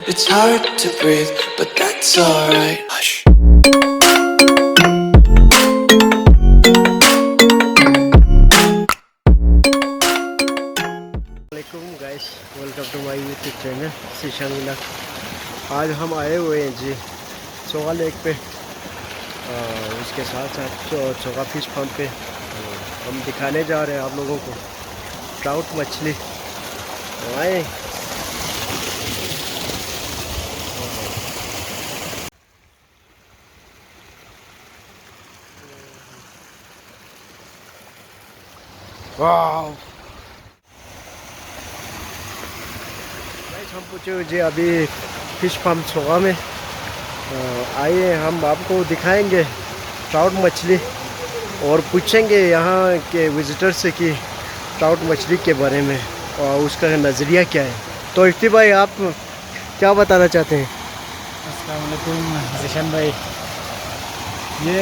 It's hard to breathe, but that's alright. Hush. वालेकुम guys, welcome to my YouTube channel Sheeshan vlog. आज हम आए हुए हैं जी चोगा लेक पे, उसके साथ साथ चोगा फिश फार्म पे। हम दिखाने जा रहे हैं आप लोगों को ट्राउट मछली। आए वाह, हम पूछे हुए जी अभी फिश फार्म चोगा में आइए, हम आपको दिखाएंगे ट्राउट मछली और पूछेंगे यहाँ के विजिटर से कि ट्राउट मछली के बारे में और उसका नज़रिया क्या है। तो इफ्ती भाई, आप क्या बताना चाहते हैं? अस्सलाम वालेकुम ज़िशान भाई, ये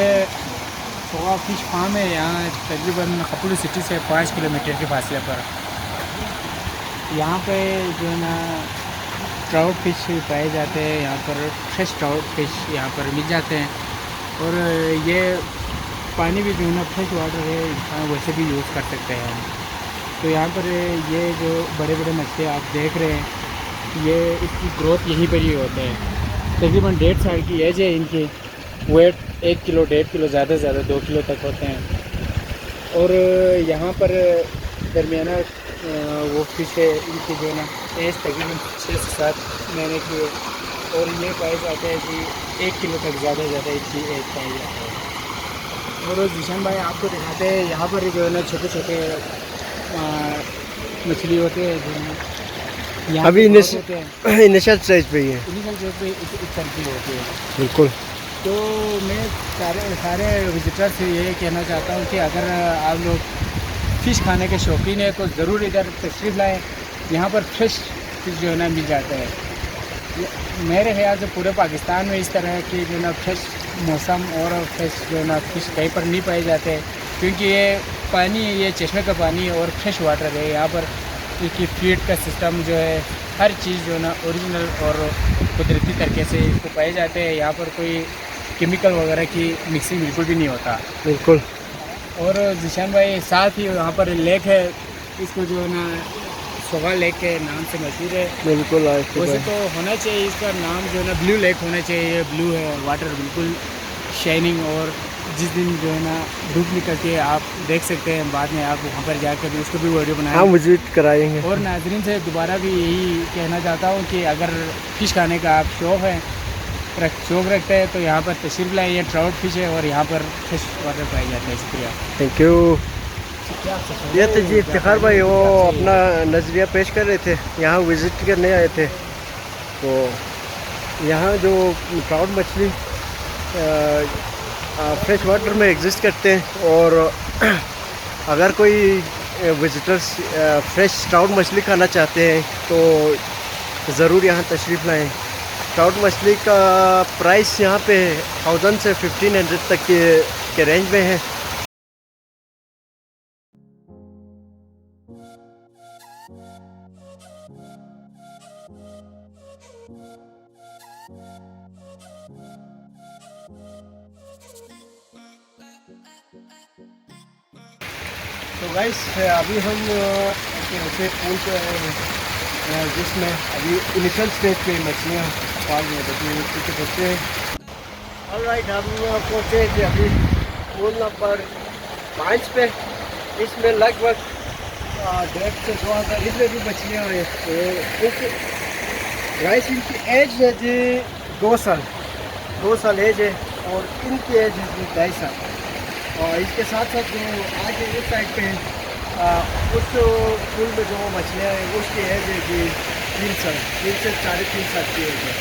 चोगा फिश फार्म है। यहाँ तकरीबन कपूर सिटी से 5 किलोमीटर के फासले पर। यहाँ पे जो है ना ट्राउट फिश पाए जाते हैं। यहाँ पर फ्रेश ट्राउट फिश यहाँ पर मिल जाते हैं और ये पानी भी जो है ना फ्रेश वाटर है, इंसान वैसे भी यूज़ कर सकते हैं। तो यहाँ पर ये जो बड़े बड़े मछली आप देख रहे हैं, ये इसकी ग्रोथ यहीं पर ही होते हैं। तकरीबन 1.5 साल की एज है इनकी। वेट 1 किलो 1.5 किलो, ज़्यादा से ज़्यादा 2 किलो तक होते हैं। और यहाँ पर दरमियाना वो फिश है, इनकी जो है ना एज तकरीबन 6 से 7 महीने की है और ये पाए जाते हैं कि 1 किलो तक ज़्यादा से ज़्यादा इनकी एज पाई जाती है। और जिशान भाई आपको दिखाते हैं, यहाँ पर जो है ना छोटे छोटे मछली होते हैं जो है यहाँ अभी इनिशियल स्टेज पे ही है। स्टेज पे इस तरह की होती है। बिल्कुल। तो मैं सारे विजिटर से ये कहना चाहता हूँ कि अगर आप लोग फ़िश खाने के शौकीन है तो ज़रूर इधर तशरीफ़ लाएँ। यहाँ पर फ्रेश फिश जो है ना मिल जाता है। मेरे ख्याल से पूरे पाकिस्तान में इस तरह की जो है ना फ्रेश मौसम और फ्रेश जो है ना फिश कहीं पर नहीं पाए जाते, क्योंकि ये पानी, ये चश्मे का पानी है और फ्रेश वाटर है। यहाँ पर इसकी फीड का सिस्टम जो है, हर चीज़ जो है ना ओरिजिनल और कुदरती तरीके से इसको पाए जाते हैं। यहाँ पर कोई केमिकल वगैरह की मिक्सिंग बिल्कुल भी नहीं होता। बिल्कुल। और जिशान भाई, साथ ही यहाँ पर लेक है, इसको जो है ना चोगा लेक के नाम से मशहूर है। बिल्कुल। वैसे तो होना चाहिए इसका नाम जो है ना ब्लू लेक होना चाहिए। ब्लू है वाटर, बिल्कुल शाइनिंग। और जिस दिन जो है ना धूप निकल के आप देख सकते हैं, बाद में आप वहाँ पर जाकर भी उसको भी वीडियो बनाएं। हाँ, विजिट कराएंगे। और नाजरीन से दोबारा भी यही कहना चाहता हूँ कि अगर फ़िश खाने का आप शौक़ रखते हैं तो यहाँ पर तशरीफ़ लाएँ। ये ट्राउट फिश है और यहाँ पर फिश वाटर पाए जाते हैं। शुक्रिया, थैंक यू। ये तो जी इफ्तिखार भाई वो अपना नज़रिया पेश कर रहे थे, यहाँ विज़िट करने आए थे। तो यहाँ जो ट्राउट मछली फ्रेश वाटर में एग्जिस्ट करते हैं और अगर कोई विजिटर्स फ्रेश ट्राउट मछली खाना चाहते हैं तो ज़रूर यहाँ तशरीफ़ लाएँ। ट्राउट मछली का प्राइस यहाँ पे 1000 से 1500 तक के रेंज में है। तो गाइस, अभी हम ऐसे पूल पे आए हैं जिसमें अभी इनिशियल स्टेज पे मछलियाँ पाल में बचते हैं। ऑलराइट, हम पहुँचे कि अभी पूल नंबर 5 पे। इसमें लगभग 1.5 से 2 हज़ार इसमें भी मछलियाँ हैं। तो गाइस, इनकी एज है जी 2 साल एज है और इनकी एज है जी 2.5 साल। और इसके साथ साथ जो आगे उस साइड पे उस पुल में जो मछलियाँ हैं उसकी एज है कि 3 साल, 3 से 3.5 साल की एज है।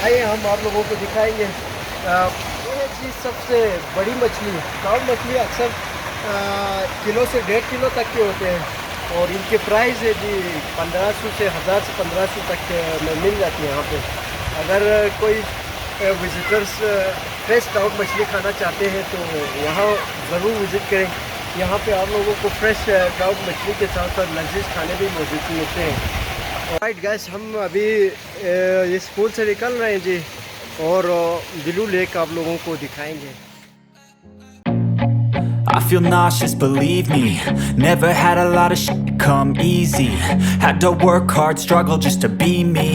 आइए हम आप लोगों को दिखाएंगे। ये चीज़ सबसे बड़ी मछली, ट्राउट मछली अक्सर किलो से 1.5 किलो तक के होते हैं और इनके प्राइस है जी 1500 से 1000 से 1500 तक में मिल जाती है यहाँ पे। अगर कोई विजिटर्स फ्रेश ट्राउट मछली खाना चाहते हैं तो यहाँ ज़रूर विज़िट करें। यहाँ पे आप लोगों को फ्रेश ट्राउट मछली के साथ साथ लजीज खाने भी मौजूद मिलते हैं। राइट गैस, हम अभी ये स्कूल से निकल रहे हैं जी, और ब्लू लेक आप लोगों को दिखाएंगे। I feel nauseous, believe me. Never had a lot of shit come easy. Had to work hard, struggle just to be me.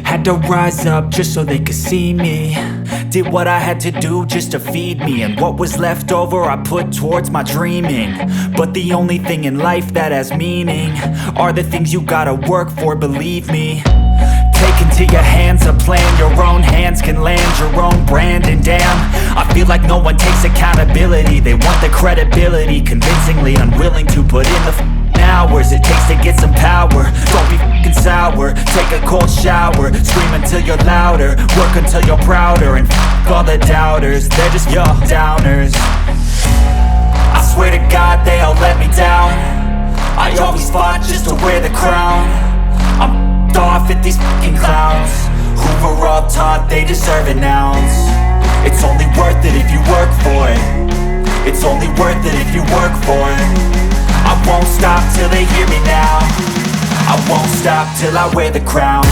Had to rise up just so they could see me. Did what I had to do just to feed me. And what was left over I put towards my dreaming. But the only thing in life that has meaning are the things you gotta work for, believe me. Take into your hands a plan, your own hands can land your own brand. And damn, I feel like no one takes accountability. They want the credibility, convincingly unwilling to put in the hours it takes to get some power. Don't be f***ing sour, take a cold shower, scream until you're louder, work until you're prouder. And f*** all the doubters, they're just your downers. I swear to God they all let me down. I always fought just to wear the crown. I'm off at these fucking clowns who were all taught they deserve an ounce. It's only worth it if you work for it. It's only worth it if you work for it. I won't stop till they hear me now. I won't stop till I wear the crown.